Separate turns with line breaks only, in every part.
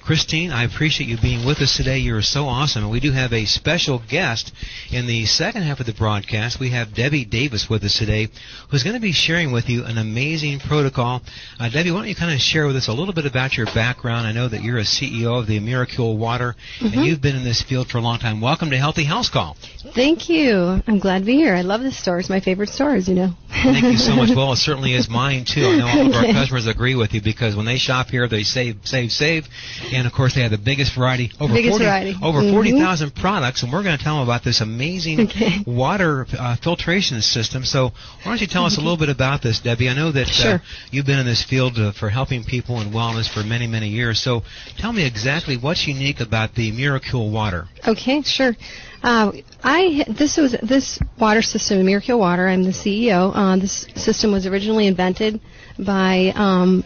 Christine, I appreciate you being with us today. You're so awesome. And we do have a special guest in the second half of the broadcast. We have Debbie Davis with us today, who's going to be sharing with you an amazing protocol. Debbie, why don't you kind of share with us a little bit about your background? I know that you're a CEO of the Miracle Water, and you've been in this field for a long time. Welcome to Healthy House Call.
Thank you. I'm glad to be here. I love this store. It's my favorite store, as you know.
Thank you so much. Well, it certainly is mine, too. I know all of our customers agree with you because when they shop here, they save. And, of course, they have the biggest variety, over 40,000 products, and we're going to tell them about this amazing water filtration system. So why don't you tell us a little bit about this, Debbie? I know that you've been in this field for helping people in wellness for many, many years. So tell me exactly what's unique about the Miracle Water.
Okay, sure. This water system, Miracle Water, I'm the CEO. This system was originally invented by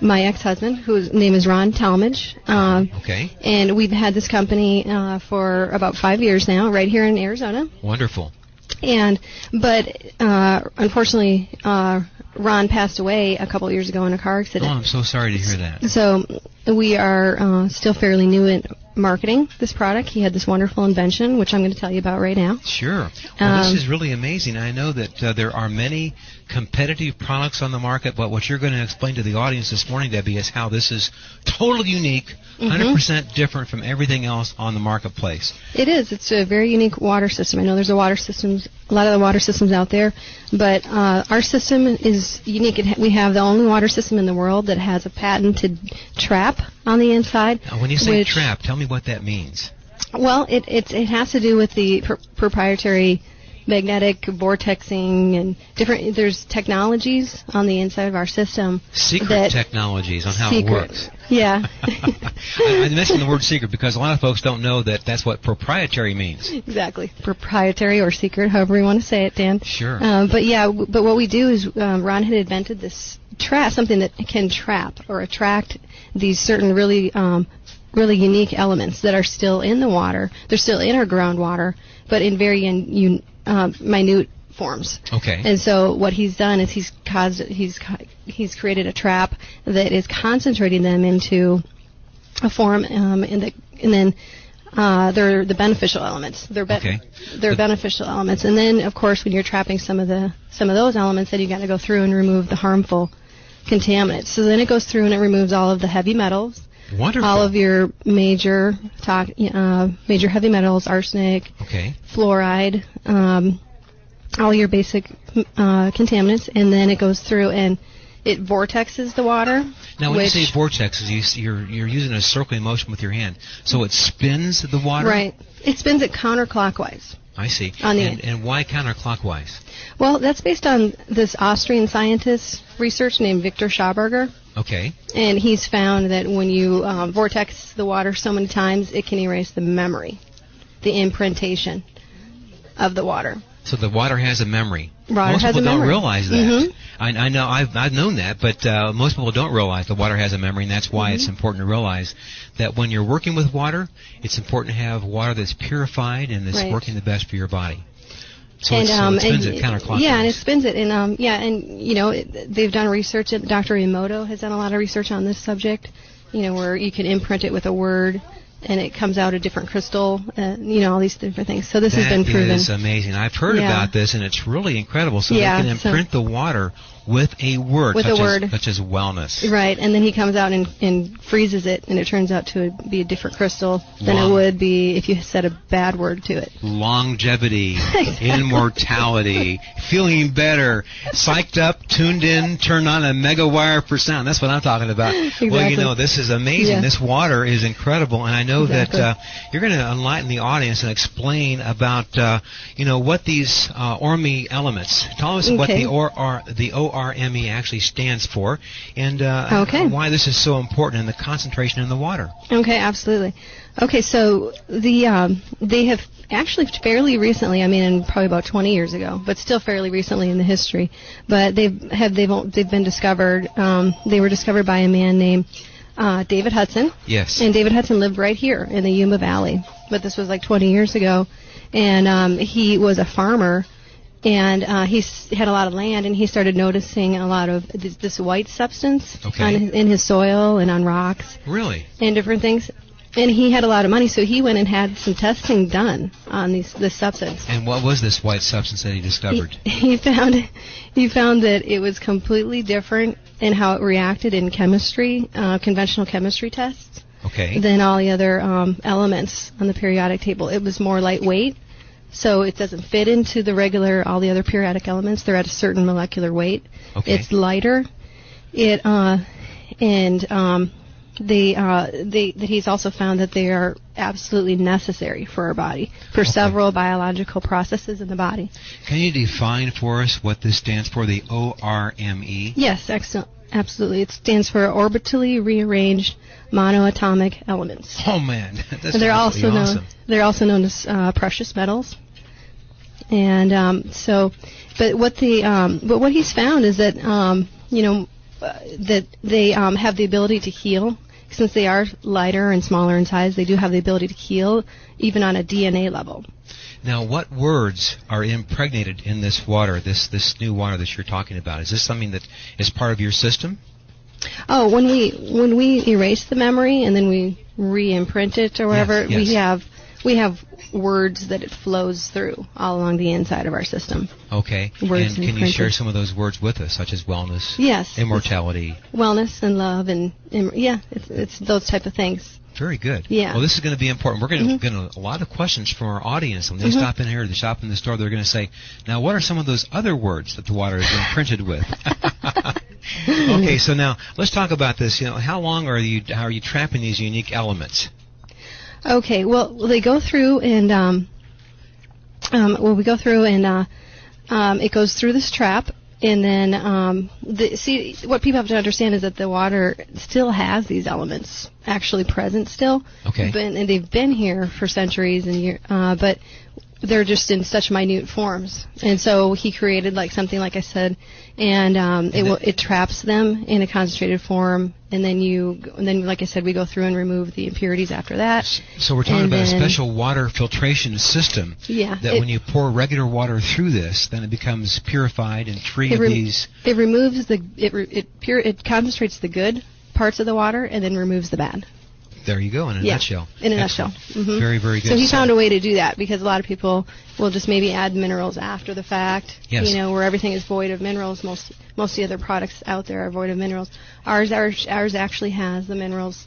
my ex-husband, whose name is Ron Talmadge. And we've had this company for about 5 years now, right here in Arizona.
Wonderful.
But unfortunately, Ron passed away a couple years ago in a car accident.
Oh, I'm so sorry to hear that.
So we are still fairly new in marketing this product. He had this wonderful invention, which I'm going to tell you about right now.
Sure. Well, this is really amazing. I know that there are many competitive products on the market, but what you're going to explain to the audience this morning, Debbie, is how this is totally unique, 100% different from everything else on the marketplace.
It is. It's a very unique water system. I know there's a lot of the water systems out there, but our system is unique. We have the only water system in the world that has a patented trap on the inside.
Now, when you say trap, tell me what that means.
Well, it has to do with the proprietary magnetic vortexing and different. There's technologies on the inside of our system.
Secret technologies on how it works.
Yeah.
I mentioned the word secret because a lot of folks don't know that that's what proprietary means.
Exactly. Proprietary or secret, however you want to say it, Dan.
Sure.
But what we do is Ron had invented this trap, something that can trap or attract these certain really unique elements that are still in the water. They're still in our groundwater, but in very minute forms.
Okay.
And so what he's done is he's created a trap that is concentrating them into a form, and then they're the beneficial elements. They're beneficial elements. And then of course when you're trapping some of those elements, then you got to go through and remove the harmful contaminants. So then it goes through and it removes all of the heavy metals.
Wonderful.
All of your major heavy metals, arsenic, fluoride, all your basic contaminants, and then it goes through and it vortexes the water.
Now, when you say vortexes, you're using a circling motion with your hand, so it spins the water.
Right. It spins it counterclockwise.
I see. And why counterclockwise?
Well, that's based on this Austrian scientist's research named Victor Schauberger.
Okay.
And he's found that when you vortex the water so many times, it can erase the memory, the imprintation of the water.
So the water has a memory.
Most
people don't realize that. I know I've known that, but most people don't realize the water has a memory, and that's why it's important to realize that when you're working with water, it's important to have water that's purified and that's working the best for your body. So it spins it counterclockwise.
Yeah, and it spins it, and they've done research. Dr. Emoto has done a lot of research on this subject. Where you can imprint it with a word, and it comes out a different crystal. All these different things. So this has been proven.
That is amazing. I've heard about this, and it's really incredible. So they can imprint the water with a word, such as wellness.
Right, and then he comes out and freezes it, and it turns out to be a different crystal than it would be if you said a bad word to it.
Longevity, immortality, feeling better, psyched up, tuned in, turned on a mega wire for sound. That's what I'm talking about.
Exactly.
Well, this is amazing. Yeah. This water is incredible, and I know that you're going to enlighten the audience and explain about, what these ORME elements. Tell us what the ORME actually stands for, and why this is so important in the concentration in the water.
Okay, absolutely. Okay, so they have actually fairly recently, probably about 20 years ago, but still fairly recently in the history, but they've been discovered. They were discovered by a man named David Hudson.
Yes.
And David Hudson lived right here in the Yuma Valley, but this was like 20 years ago, and he was a farmer And he had a lot of land, and he started noticing a lot of this white substance in his soil and on rocks.
Really?
And different things. And he had a lot of money, so he went and had some testing done on this substance.
And what was this white substance that he discovered?
He found that it was completely different in how it reacted in chemistry, conventional chemistry tests, than all the other elements on the periodic table. It was more lightweight, so it doesn't fit into all the other periodic elements. They're at a certain molecular weight.
Okay.
It's lighter. That he's also found that they are absolutely necessary for our body, for several biological processes in the body.
Can you define for us what this stands for, the ORME?
Yes, absolutely. It stands for orbitally rearranged monoatomic elements.
Oh man, that's
they're
awesome.
They're also known as precious metals. And but what he's found is that that they have the ability to heal. Since they are lighter and smaller in size, they do have the ability to heal even on a DNA level.
Now, what words are impregnated in this water, this new water that you're talking about? Is this something that is part of your system?
Oh, when we erase the memory and then we re-imprint it or whatever,
yes.
we have words that it flows through all along the inside of our system.
Okay.
Words
and can you share some of those words with us, such as wellness?
Yes.
Immortality.
Wellness and love it's those type of things.
Very good.
Yeah.
Well, this is going to be important. We're going to get a lot of questions from our audience. When they stop in here, they shop in the store, they're going to say, now what are some of those other words that the water is imprinted with? Okay, so now let's talk about this. How are you trapping these unique elements?
Okay, well, they go through and we go through and it goes through this trap, and then what people have to understand is that the water still has these elements actually present still.
Okay.
And they've been here for centuries and years, but they're just in such minute forms. And so he created something like I said, and it traps them in a concentrated form, and then like I said, we go through and remove the impurities after that.
So we're talking about a special water filtration system.
Yeah.
That when you pour regular water through this, then it becomes purified and free of these.
It removes it concentrates the good parts of the water and then removes the bad.
There you go, in a nutshell.
In a nutshell. Mm-hmm.
Very, very good.
So he found a way to do that, because a lot of people will just maybe add minerals after the fact.
Yes.
Where everything is void of minerals. Most of the other products out there are void of minerals. Ours actually has the minerals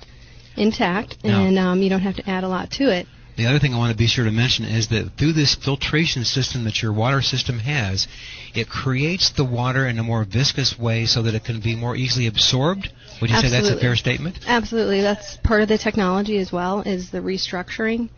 intact, and you don't have to add a lot to it.
The other thing I want to be sure to mention is that through this filtration system that your water system has, it creates the water in a more viscous way so that it can be more easily absorbed. Would you say that's a fair statement?
Absolutely. That's part of the technology as well, is the restructuring.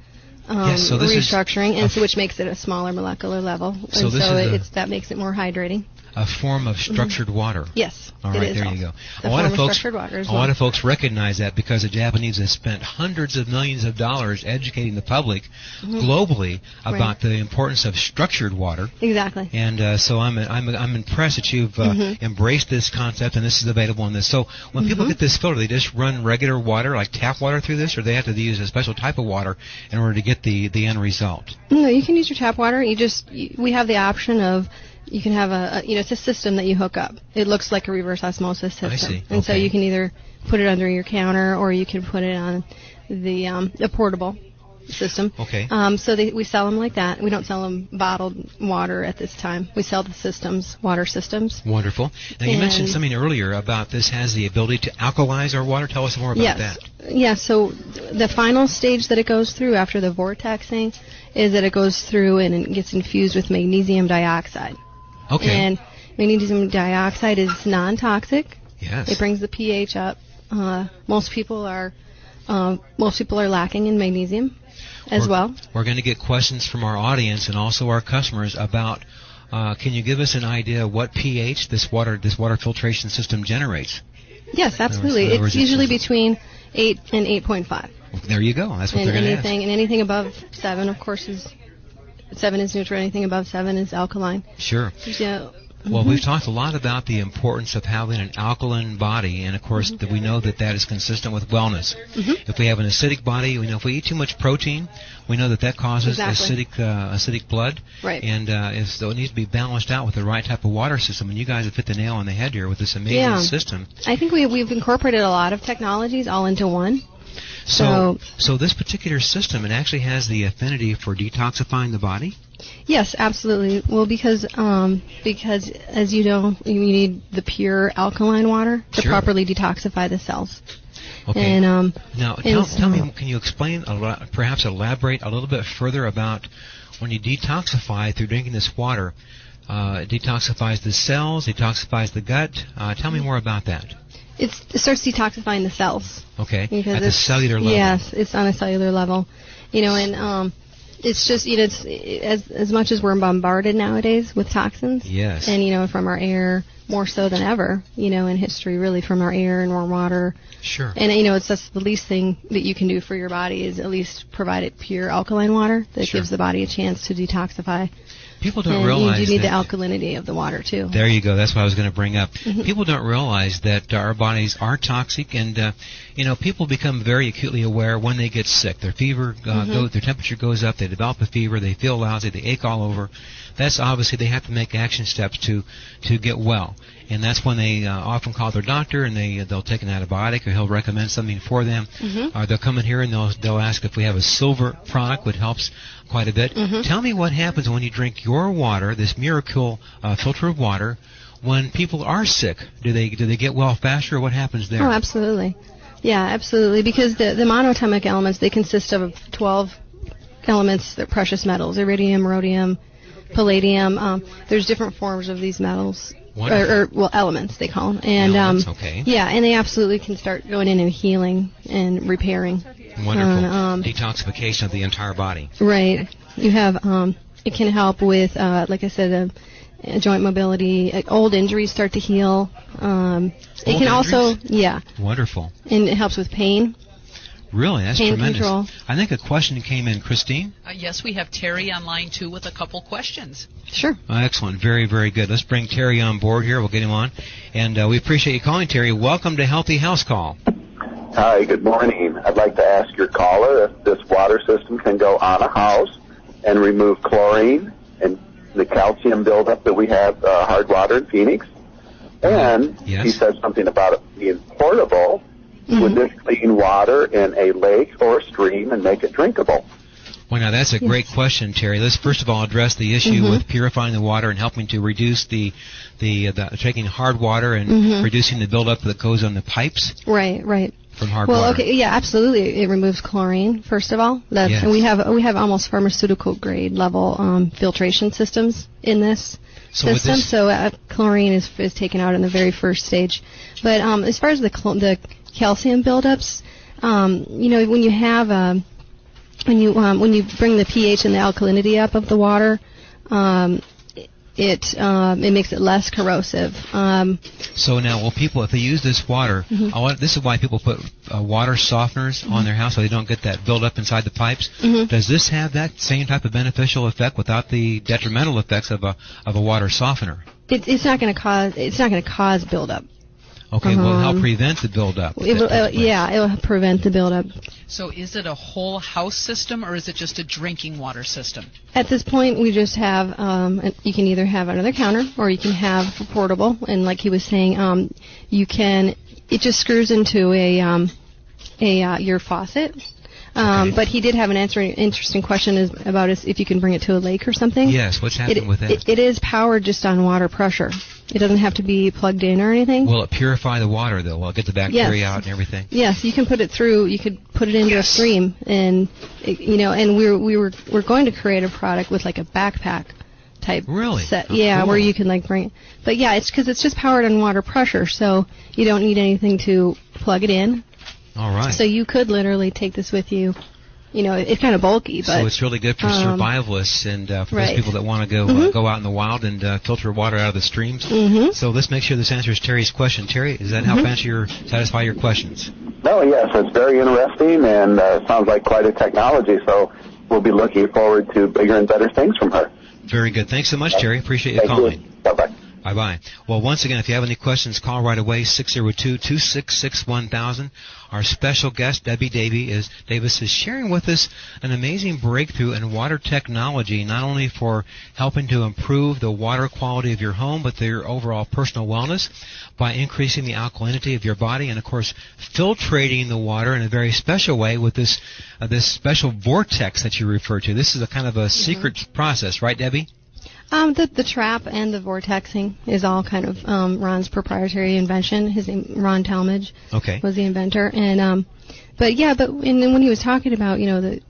Yes, so this
restructuring, which makes it a smaller molecular level.
So
that makes it more hydrating.
A form of structured water.
Yes.
All right, there you go.
A lot of
folks recognize that because the Japanese have spent hundreds of millions of dollars educating the public globally about the importance of structured water.
Exactly.
And so I'm impressed that you've embraced this concept, and this is available in this. So when people get this filter, they just run regular water, like tap water, through this, or they have to use a special type of water in order to get the end result?
No, you can use your tap water. We have the option of. You can have it's a system that you hook up. It looks like a reverse osmosis system.
I see.
And so you can either put it under your counter or you can put it on the portable system.
Okay.
So we sell them like that. We don't sell them bottled water at this time. We sell the systems, water systems.
Wonderful. Now you mentioned something earlier about this has the ability to alkalize our water. Tell us more about that.
Yes. So the final stage that it goes through after the vortexing is that it goes through and it gets infused with magnesium dioxide.
Okay.
And magnesium dioxide is non-toxic.
Yes.
It brings the pH up. Most people are lacking in magnesium as well.
We're going to get questions from our audience and also our customers about. Can you give us an idea what pH this water filtration system generates?
Yes, absolutely. It's usually between 8 and 8.5.
There you go. That's what they're going to ask.
And anything above 7, of course, is 7 is neutral. Anything above 7 is alkaline.
Sure.
Yeah.
Well, we've talked a lot about the importance of having an alkaline body, and of course that we know that is consistent with wellness. If we have an acidic body, we know if we eat too much protein, we know that causes acidic blood.
Right.
And so it needs to be balanced out with the right type of water system. And you guys have hit the nail on the head here with this amazing system.
I think we've incorporated a lot of technologies all into one.
So this particular system, it actually has the affinity for detoxifying the body?
Yes, absolutely. Well, because as you know, you need the pure alkaline water to properly detoxify the cells.
Okay.
And,
now, tell me, can you explain, perhaps elaborate a little bit further about when you detoxify through drinking this water, it detoxifies the cells, detoxifies the gut. Tell me more about that.
It starts detoxifying the cells.
Okay, at the cellular level.
Yes, it's on a cellular level. And it's just, it's as much as we're bombarded nowadays with toxins.
Yes.
And, from our air, more so than ever, in history, really, from our air and our water.
Sure.
And, it's just the least thing that you can do for your body is at least provide it pure alkaline water that gives the body a chance to detoxify.
People don't realize
you need the alkalinity of the water, too.
There you go. That's what I was going to bring up. People don't realize that our bodies are toxic, and, people become very acutely aware when they get sick. Their fever their temperature goes up, they develop a fever, they feel lousy, they ache all over. That's obviously they have to make action steps to get well. And that's when they often call their doctor, and they'll take an antibiotic, or he'll recommend something for them. Or they'll come in here and they'll ask if we have a silver product, which helps quite a bit. Tell me what happens when you drink your water, this Miracle filter of water, when people are sick. Do they get well faster, or what happens there?
Oh, absolutely. Yeah, absolutely. Because the monoatomic elements, they consist of 12 elements, they're precious metals: iridium, rhodium, palladium. There's different forms of these metals. Or elements, they call them. And
elements, okay.
Yeah, and they absolutely can start going in and healing and repairing.
Wonderful. Detoxification of the entire body.
Right. You have it can help with like I said, joint mobility. Old injuries start to heal. It can also
Wonderful.
And it helps with pain.
Really, that's
pain
tremendous.
Control.
I think a question came in, Christine.
Yes, we have Terry on line 2 with a couple questions.
Sure.
Excellent, very, very good. Let's bring Terry on board here. We'll get him on, and we appreciate you calling, Terry. Welcome to Healthy House Call.
Hi, good morning. I'd like to ask your caller if this water system can go on a house and remove chlorine and the calcium buildup that we have hard water in Phoenix. And he said something about it being portable. Would this clean water in a lake or a stream and make it drinkable?
Well, now that's a great question, Terry. Let's first of all address the issue with purifying the water and helping to reduce the taking hard water and reducing the buildup that goes on the pipes.
Right.
From hard water.
Well, okay, yeah, absolutely. It removes chlorine, first of all. And we have almost pharmaceutical grade level filtration systems in this system. So chlorine is taken out in the very first stage. But as far as the calcium buildups, when you have when you bring the pH and the alkalinity up of the water, it makes it less corrosive.
So now, if they use this water, this is why people put water softeners on their house so they don't get that buildup inside the pipes. Does this have that same type of beneficial effect without the detrimental effects of a water softener?
It's not going to cause buildup.
Okay, well, help prevent the buildup.
It will prevent the buildup.
So is it a whole house system, or is it just a drinking water system?
At this point, we just have, you can either have another counter, or you can have portable. And like he was saying, it just screws into your faucet. But he did have an interesting question about if you can bring it to a lake or something.
Yes, what's happening with that?
It is powered just on water pressure. It doesn't have to be plugged in or anything.
Will it purify the water, though? Will it get the bacteria out and everything?
Yes, you can put it through. You could put it into a stream, and and we're going to create a product with like a backpack type set.
Cool.
Where you can bring it. But it's because it's just powered on water pressure, so you don't need anything to plug it in.
All right.
So you could literally take this with you. It's kind of bulky, but
so it's really good for survivalists and for those people that want to go out in the wild and filter water out of the streams. So let's make sure this answers Terry's question. Terry, does that help satisfy your questions?
No, yes, it's very interesting and sounds like quite a technology. So we'll be looking forward to bigger and better things from her.
Very good. Thanks so much, Terry. Appreciate you calling.
Bye-bye.
Bye-bye. Well, once again, if you have any questions, call right away, 602-266-1000. Our special guest, Debbie Davis, is sharing with us an amazing breakthrough in water technology, not only for helping to improve the water quality of your home, but your overall personal wellness by increasing the alkalinity of your body and, of course, filtrating the water in a very special way with this special vortex that you refer to. This is a kind of a secret process, right, Debbie?
The trap and the vortexing is all kind of Ron's proprietary invention. His name, Ron Talmadge, was the inventor. And but then when he was talking about,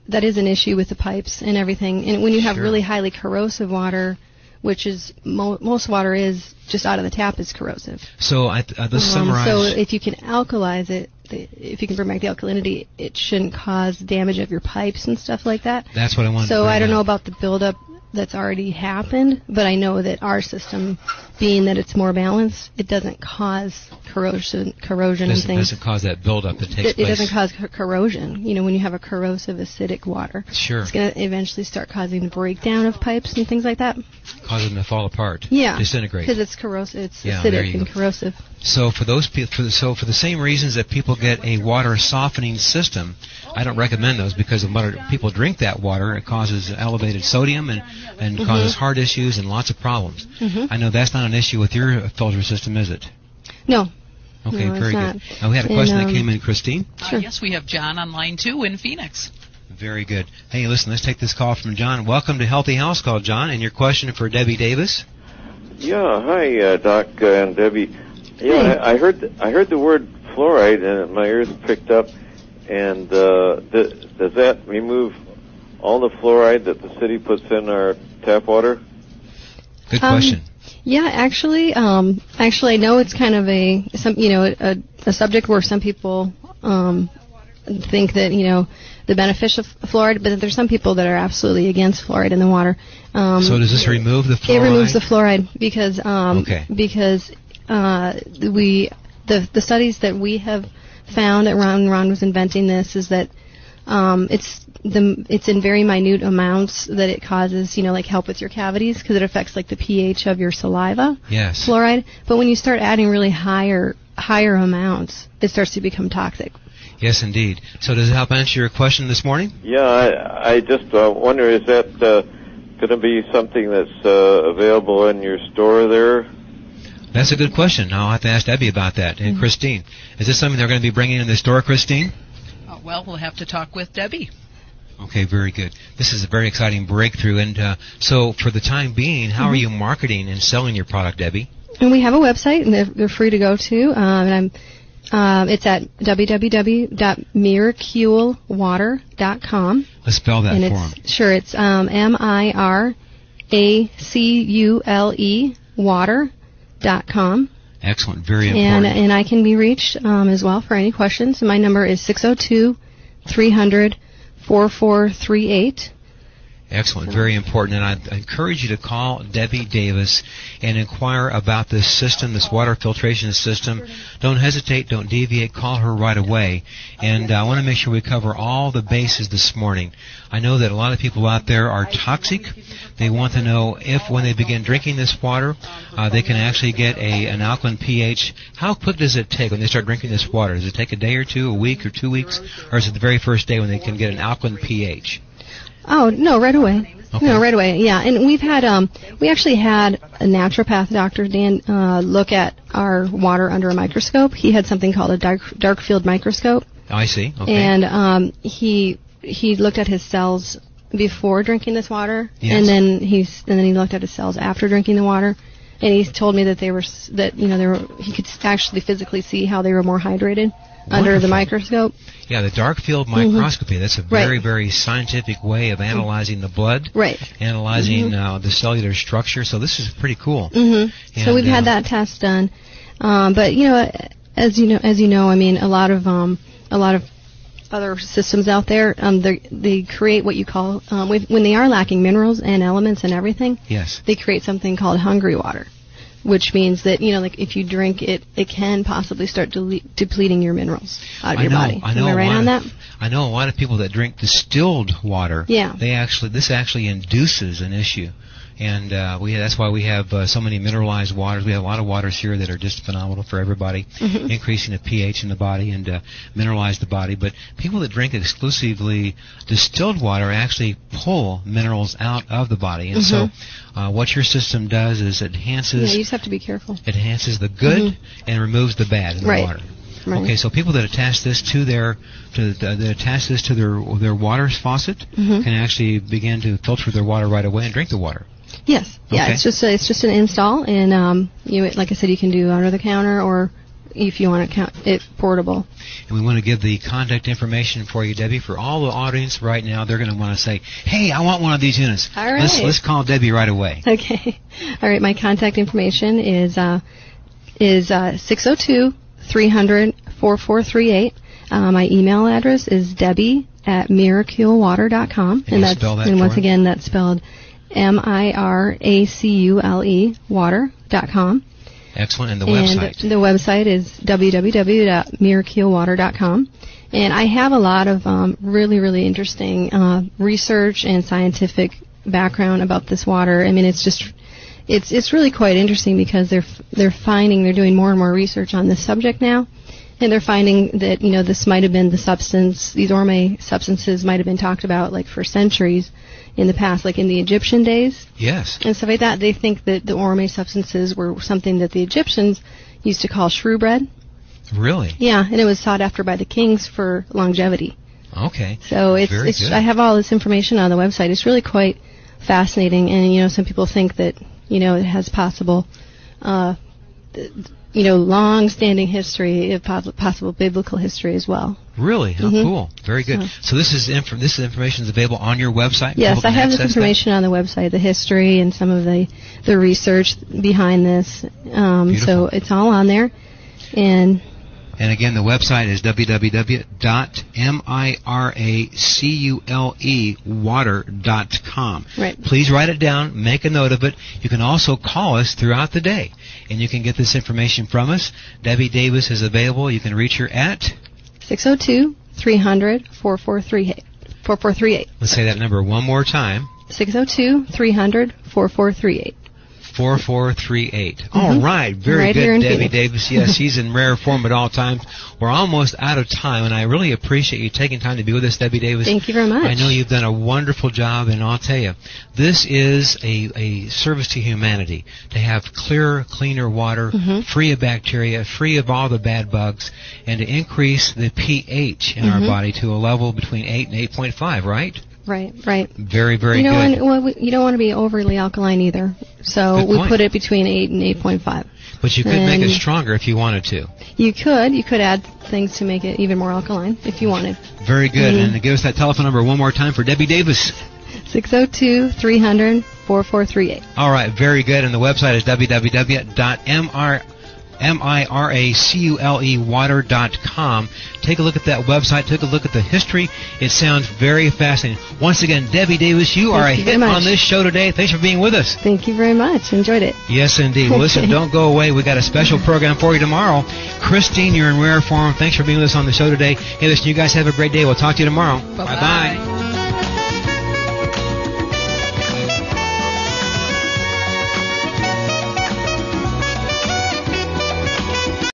that is an issue with the pipes and everything. And when you have really highly corrosive water, which is most water is just out of the tap is corrosive.
So let's summarize.
So if you can alkalize it, if you can bring back the alkalinity, it shouldn't cause damage of your pipes and stuff like that.
That's what I wanted to
So
bring
I don't
up.
know about the buildup that's already happened, but I know that our system, being that it's more balanced, it doesn't cause corrosion and things.
It doesn't cause that buildup that takes place.
It doesn't cause corrosion. When you have a corrosive, acidic water, it's going to eventually start causing breakdown of pipes and things like that.
Cause them to fall apart.
Yeah,
disintegrate.
because it's corrosive. It's acidic and corrosive.
So for those for the same reasons that people get a water softening system, I don't recommend those because when people drink that water, it causes elevated sodium and causes heart issues and lots of problems. I know that's not an issue with your filter system, is it?
No.
Okay,
no,
very
good.
Now we had a question that came in, Christine.
Sure.
Yes, we have John on line 2 in Phoenix.
Very good. Hey, listen, let's take this call from John. Welcome to Healthy House Call, John, and your question for Debbie Davis.
Yeah, hi, Doc and Debbie. Yeah, I heard the word fluoride and my ears picked up. And does that remove all the fluoride that the city puts in our tap water?
Good question.
Yeah, actually, I know it's kind of a subject where some people think that the benefits of fluoride, but there's some people that are absolutely against fluoride in the water.
So does this remove the fluoride?
It removes the fluoride because the studies that we have found that Ron was inventing this is that it's in very minute amounts that it causes help with your cavities because it affects the pH of your saliva.
Yes.
Fluoride, but when you start adding really higher amounts, it starts to become toxic.
Yes, indeed. So does it help answer your question this morning?
Yeah, I just wonder, is that going to be something that's available in your store there?
That's a good question. I'll have to ask Debbie about that. And Christine, is this something they're going to be bringing in the store, Christine?
Well, we'll have to talk with Debbie.
Okay, very good. This is a very exciting breakthrough. And so for the time being, how are you marketing and selling your product, Debbie?
And we have a website, and they're free to go to. It's at www.miraculewater.com.
Let's spell that for them.
Sure, it's MIRACULE water.com.
Excellent, very important.
And I can be reached as well for any questions. My number is 602-300-4438.
Excellent, very important. And I encourage you to call Debbie Davis and inquire about this system, this water filtration system. Don't hesitate, don't deviate, call her right away. And I want to make sure we cover all the bases this morning. I know that a lot of people out there are toxic. They want to know if when they begin drinking this water, they can actually get an alkaline pH. How quick does it take when they start drinking this water? Does it take a day or two, a week or 2 weeks? Or is it the very first day when they can get an alkaline pH?
Oh, no, right away.
Okay.
No, right away, yeah. And we actually had a naturopath, Dr. Dan, look at our water under a microscope. He had something called a dark field microscope.
Oh, I see. Okay.
And he looked at his cells before drinking this water,
yes.
and then he looked at his cells after drinking the water. And he told me that he could actually physically see how they were more hydrated. Under the microscope.
Yeah, the dark field microscopy. That's a very, very scientific way of analyzing the blood.
Right.
Analyzing the cellular structure. So this is pretty cool.
So we've had that test done. But as you know, I mean, a lot of other systems out there, they create what you call when they are lacking minerals and elements and everything.
Yes.
They create something called hungry water. Which means that, if you drink it, it can possibly start depleting your minerals out of your body. Am I right on that?
I know a lot of people that drink distilled water.
Yeah.
This actually induces an issue. And that's why we have so many mineralized waters. We have a lot of waters here that are just phenomenal for everybody, increasing the pH in the body and mineralize the body. But people that drink exclusively distilled water actually pull minerals out of the body. And so what your system does is it enhances...
Yeah, you just have to be careful.
It enhances the good and removes the bad in the water.
Right.
Okay, so people that attach this to their water faucet can actually begin to filter their water right away and drink the water.
Yes. Yeah.
Okay.
It's just an install, and like I said, you can do under the counter or if you want it portable.
And we want to give the contact information for you, Debbie, for all the audience right now. They're going to want to say, "Hey, I want one of these units."
All right.
Let's call Debbie right away.
Okay. All right. My contact information is 602-300-4438. My email address is debbie@miraculewater.com.
And
once again, that's spelled MIRACULE water.com.
Excellent. And the website?
And the website is www.miraculewater.com. And I have a lot of really, really interesting research and scientific background about this water. I mean, it's really quite interesting because they're doing more and more research on this subject now. And they're finding that, this might have been the substance, these Orme substances might have been talked about like for centuries in the past, like in the Egyptian days.
Yes.
And stuff like that. They think that the Orme substances were something that the Egyptians used to call shrew bread.
Really?
Yeah, and it was sought after by the kings for longevity.
Okay.
So I have all this information on the website. It's really quite fascinating, and some people think that it has possible long-standing history, possible biblical history as well.
Really? How cool. Very good. So this information is available on your website?
Yes, I have this information on the website, the history and some of the research behind this. So it's all on there. And
again, the website is www.miraculewater.com.
Right.
Please write it down, make a note of it. You can also call us throughout the day, and you can get this information from us. Debbie Davis is available. You can reach her at
602-300-4438.
Let's say that number one more time.
602-300-4438.
4438. All right. Very good, Debbie Davis. Yes, she's in rare form at all times. We're almost out of time, and I really appreciate you taking time to be with us, Debbie Davis.
Thank you very much.
I know you've done a wonderful job, and I'll tell you, this is a service to humanity, to have clearer, cleaner water, free of bacteria, free of all the bad bugs, and to increase the pH in our body to a level between 8 and 8.5, right?
Right.
Very, very good.
And, you don't want to be overly alkaline either, so we put it between 8 and 8.5.
But you could make it stronger if you wanted to. You
could add things to make it even more alkaline if you wanted.
Very good. And give us that telephone number one more time for Debbie Davis.
602-300-4438.
All right, very good. And the website is www.miraculewater.com. Take a look at that website. Take a look at the history. It sounds very fascinating. Once again, Debbie Davis, you are a hit on this show today. Thanks for being with us.
Thank you very much. Enjoyed it.
Yes, indeed. Well, listen, don't go away. We got a special program for you tomorrow. Christine, you're in rare form. Thanks for being with us on the show today. Hey, listen, you guys have a great day. We'll talk to you tomorrow.
Bye-bye.